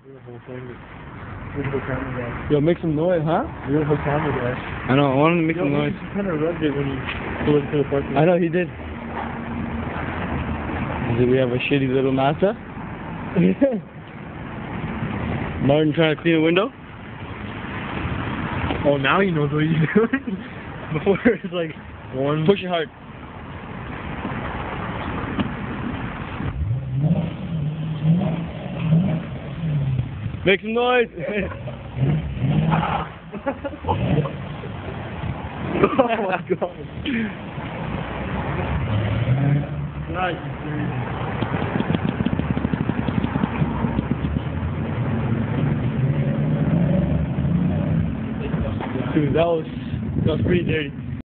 Beautiful thing. Beautiful camera guy. Yo, make some noise, huh? Beautiful camera guy. I know, I want him to make some noise. He kind of rubbed it when he pulled into the parking lot. I know, he did. We have a shitty little Mazda. Martin trying to clean a window. Oh, now he knows what he's doing. Before it's like one. Push it hard. Make some noise. Oh my god. Dude, that was pretty dirty.